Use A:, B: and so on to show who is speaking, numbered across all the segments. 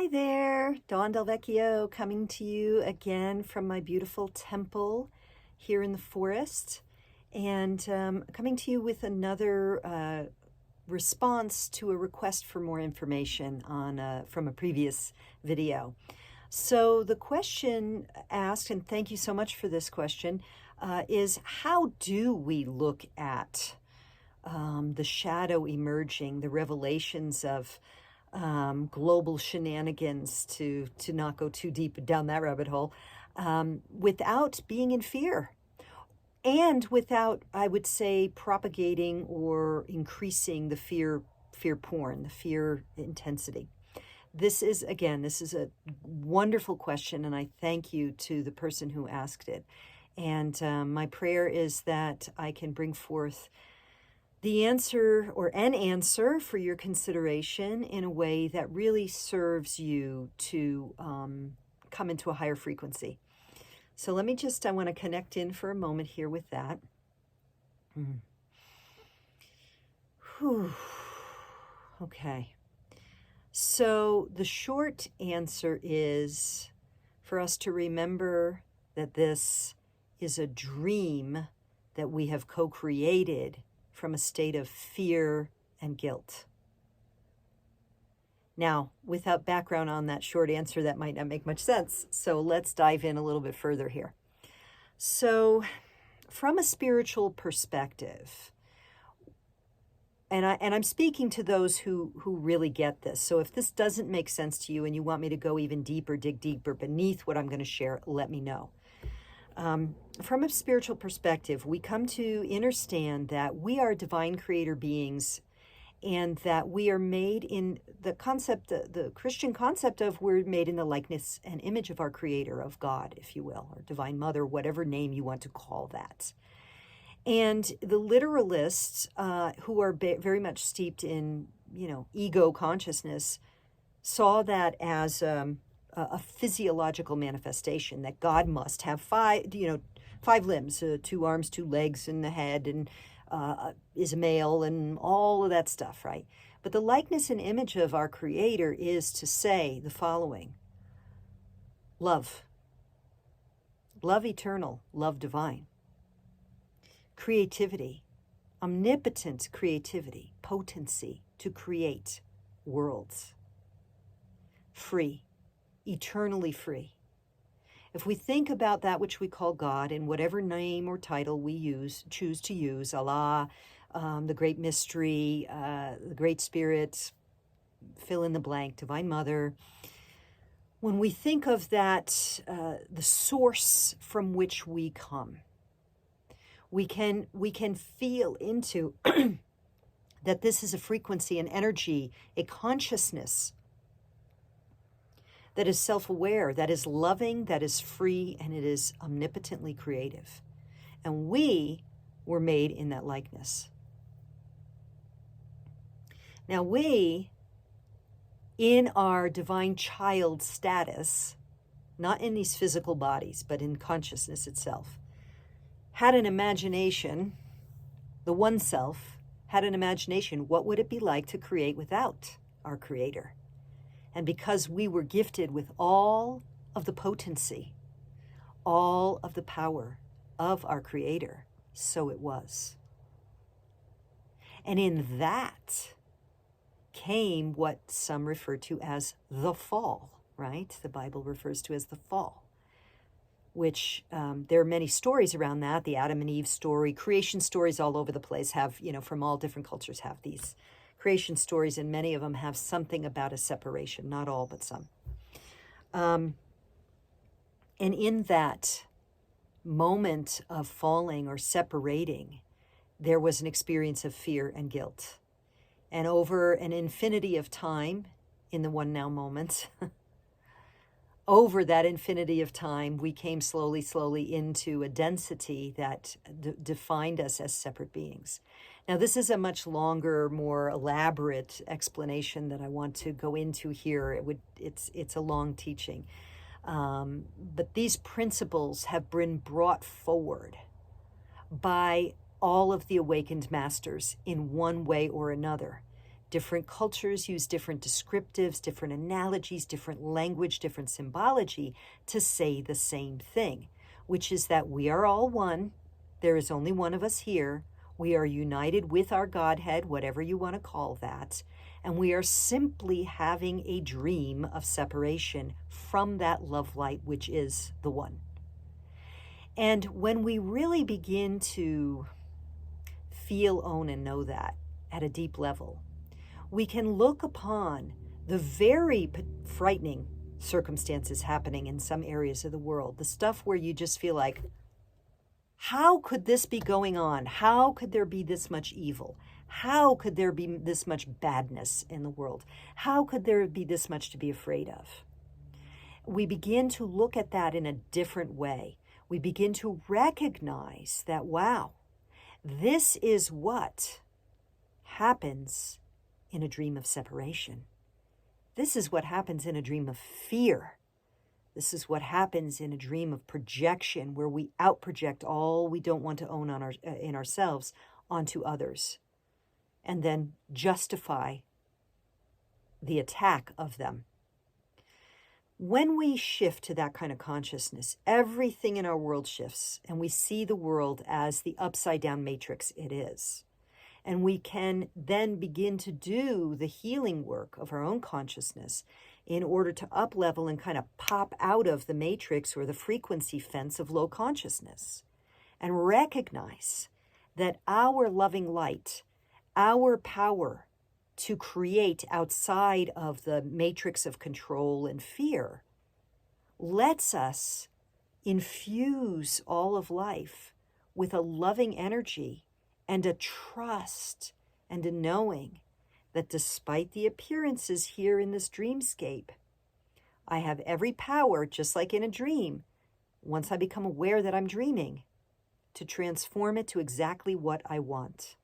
A: Hi there, Dawn Del Vecchio coming to you again from my beautiful temple here in the forest, and coming to you with another response to a request for more information on from a previous video. So the question asked, and thank you so much for this question, is how do we look at the shadow emerging, the revelations of global shenanigans, to not go too deep down that rabbit hole, without being in fear and without, I would say, propagating or increasing the fear porn, the fear intensity. This is a wonderful question, and I thank you to the person who asked it. And my prayer is that I can bring forth the answer or an answer for your consideration in a way that really serves you to come into a higher frequency. So let me I want to connect in for a moment here with that. Whew. Okay. So the short answer is for us to remember that this is a dream that we have co-created from a state of fear and guilt. Now, without background on that short answer, that might not make much sense. So let's dive in a little bit further here. So, from a spiritual perspective, and I'm speaking to those who really get this. So if this doesn't make sense to you and you want me to go even deeper, dig deeper beneath what I'm going to share, let me know. From a spiritual perspective, we come to understand that we are divine creator beings, and that we are made in the concept, the Christian concept of we're made in the likeness and image of our creator, of God, if you will, or divine mother, whatever name you want to call that. And the literalists, who are very much steeped in, ego consciousness, saw that as a physiological manifestation, that God must have five limbs, 2 arms, 2 legs, and the head, and is a male, and all of that stuff, right? But the likeness and image of our Creator is to say the following: love, love eternal, love divine, creativity, omnipotent creativity, potency to create worlds, free, eternally free. If we think about that which we call God, in whatever name or title we choose to use, Allah, the Great Mystery, the Great Spirit, fill in the blank, Divine Mother, when we think of that, the source from which we come, we can feel into that this is a frequency, an energy, a consciousness that is self-aware, that is loving, that is free, and it is omnipotently creative. And we were made in that likeness. Now we, in our divine child status, not in these physical bodies, but in consciousness itself, had an imagination, the one self had an imagination. What would it be like to create without our Creator? And because we were gifted with all of the potency, all of the power of our Creator, so it was. And in that came what some refer to as the fall, right? The Bible refers to as the fall, which there are many stories around that. The Adam and Eve story, creation stories all over the place have, from all different cultures have these creation stories, and many of them have something about a separation, not all, but some. And in that moment of falling or separating, there was an experience of fear and guilt. And over an infinity of time, in the one now moment, over that infinity of time, we came slowly into a density that defined us as separate beings. Now, this is a much longer, more elaborate explanation that I want to go into here. It's a long teaching. But these principles have been brought forward by all of the awakened masters in one way or another. Different cultures use different descriptives, different analogies, different language, different symbology to say the same thing, which is that we are all one. There is only one of us here. We are united with our Godhead, whatever you want to call that, and we are simply having a dream of separation from that love light, which is the one. And when we really begin to feel, own, and know that at a deep level, we can look upon the very frightening circumstances happening in some areas of the world, the stuff where you just feel like, how could this be going on? How could there be this much evil? How could there be this much badness in the world? How could there be this much to be afraid of? We begin to look at that in a different way. We begin to recognize that, wow, this is what happens in a dream of separation. This is what happens in a dream of fear. This is what happens in a dream of projection, where we outproject all we don't want to own in ourselves onto others, and then justify the attack of them. When we shift to that kind of consciousness, everything in our world shifts, and we see the world as the upside down matrix it is. And we can then begin to do the healing work of our own consciousness in order to up-level and kind of pop out of the matrix or the frequency fence of low consciousness, and recognize that our loving light, our power to create outside of the matrix of control and fear, lets us infuse all of life with a loving energy and a trust and a knowing that despite the appearances here in this dreamscape, I have every power, just like in a dream, once I become aware that I'm dreaming, to transform it to exactly what I want.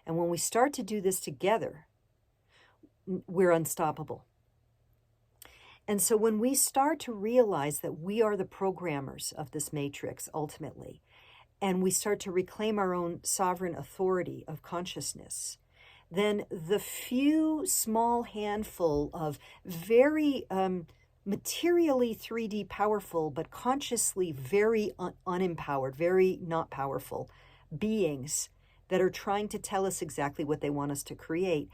A: And when we start to do this together, we're unstoppable. And so when we start to realize that we are the programmers of this matrix ultimately, and we start to reclaim our own sovereign authority of consciousness, then the few small handful of very materially 3D powerful, but consciously very unempowered, very not powerful beings that are trying to tell us exactly what they want us to create,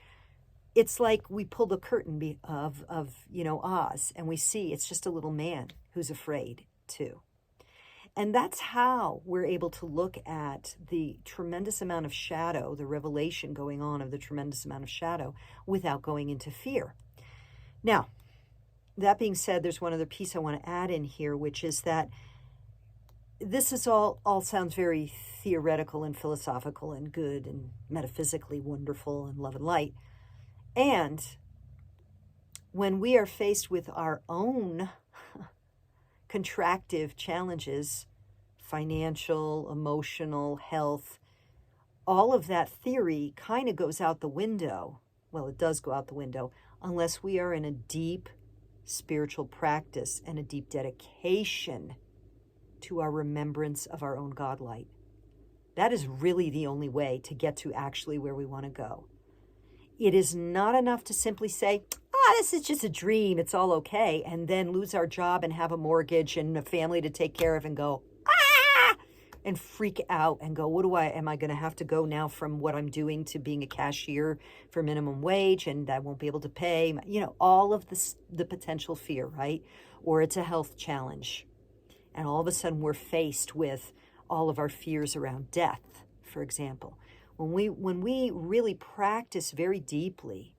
A: it's like we pull the curtain of Oz, and we see it's just a little man who's afraid too. And that's how we're able to look at the tremendous amount of shadow, the revelation going on of the tremendous amount of shadow, without going into fear. Now, that being said, there's one other piece I want to add in here, which is that this is all sounds very theoretical and philosophical and good and metaphysically wonderful and love and light. And when we are faced with our own contractive challenges, financial, emotional, health, all of that theory kind of goes out the window. Well, it does go out the window unless we are in a deep spiritual practice and a deep dedication to our remembrance of our own God light. That is really the only way to get to actually where we want to go. It is not enough to simply say, this is just a dream, it's all okay, and then lose our job and have a mortgage and a family to take care of and go, and freak out and go, am I going to have to go now from what I'm doing to being a cashier for minimum wage, and I won't be able to pay, all of this, the potential fear, right? Or it's a health challenge. And all of a sudden we're faced with all of our fears around death, for example. When we really practice very deeply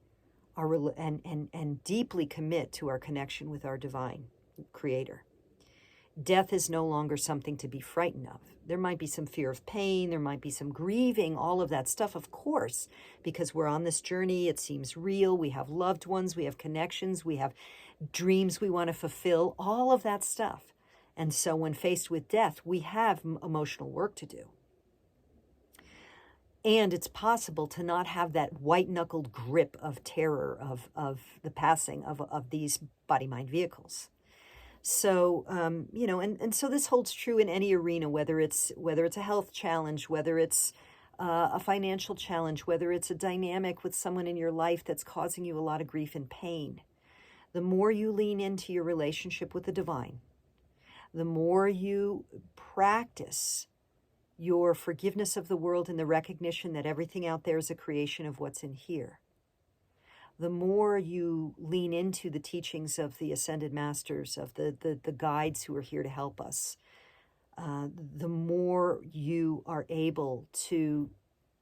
A: and deeply commit to our connection with our divine creator, death is no longer something to be frightened of. There might be some fear of pain, there might be some grieving, all of that stuff, of course, because we're on this journey, it seems real, we have loved ones, we have connections, we have dreams we want to fulfill, all of that stuff. And so when faced with death, we have emotional work to do. And it's possible to not have that white-knuckled grip of terror of the passing of these body-mind vehicles. So, and so this holds true in any arena, whether it's a health challenge, whether it's a financial challenge, whether it's a dynamic with someone in your life that's causing you a lot of grief and pain, the more you lean into your relationship with the divine, the more you practice your forgiveness of the world and the recognition that everything out there is a creation of what's in here, the more you lean into the teachings of the ascended masters, of the guides who are here to help us, the more you are able to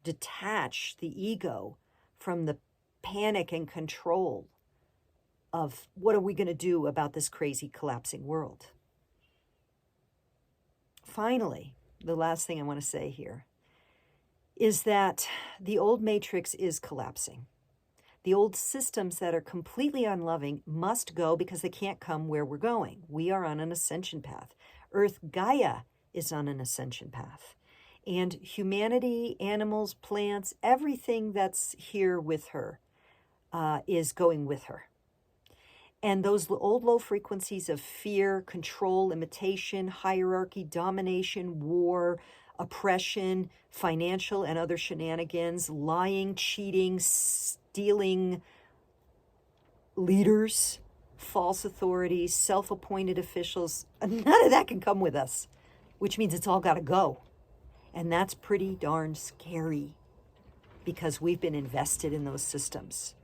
A: detach the ego from the panic and control of what are we going to do about this crazy collapsing world. Finally, the last thing I want to say here is that the old matrix is collapsing. The old systems that are completely unloving must go because they can't come where we're going. We are on an ascension path. Earth Gaia is on an ascension path. And humanity, animals, plants, everything that's here with her is going with her. And those old low frequencies of fear, control, limitation, hierarchy, domination, war, oppression, financial and other shenanigans, lying, cheating, stealing leaders, false authorities, self-appointed officials, none of that can come with us, which means it's all got to go. And that's pretty darn scary because we've been invested in those systems.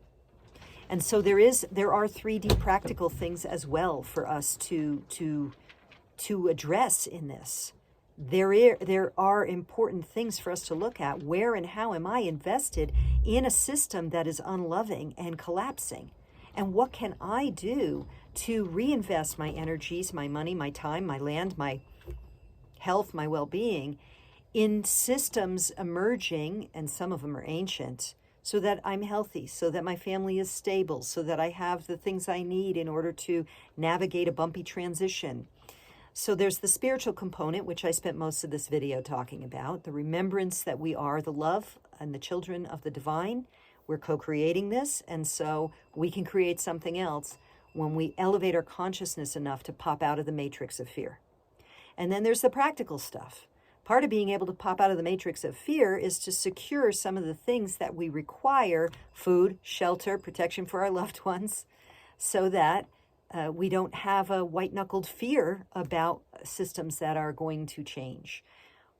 A: And so there are 3D practical things as well for us to address in this. There are important things for us to look at. Where and how am I invested in a system that is unloving and collapsing? And what can I do to reinvest my energies, my money, my time, my land, my health, my well-being in systems emerging, and some of them are ancient, so that I'm healthy, so that my family is stable, so that I have the things I need in order to navigate a bumpy transition. So there's the spiritual component, which I spent most of this video talking about, the remembrance that we are the love and the children of the divine. We're co-creating this, and so we can create something else when we elevate our consciousness enough to pop out of the matrix of fear. And then there's the practical stuff. Part of being able to pop out of the matrix of fear is to secure some of the things that we require: food, shelter, protection for our loved ones, so that we don't have a white-knuckled fear about systems that are going to change.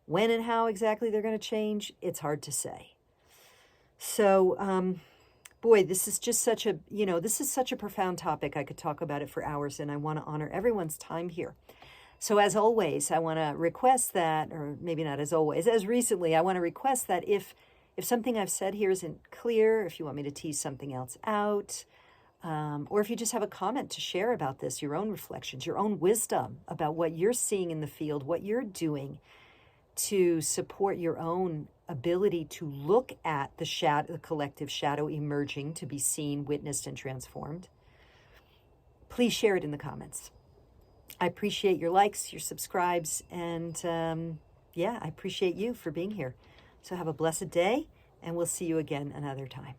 A: When and how exactly they're going to change, it's hard to say. So, boy, this is just such a profound topic. I could talk about it for hours, and I want to honor everyone's time here. So as always, I want to request that, or maybe not as always, as recently, I want to request that if something I've said here isn't clear, if you want me to tease something else out, or if you just have a comment to share about this, your own reflections, your own wisdom about what you're seeing in the field, what you're doing to support your own ability to look at the collective shadow emerging to be seen, witnessed, and transformed, please share it in the comments. I appreciate your likes, your subscribes, and I appreciate you for being here. So have a blessed day, and we'll see you again another time.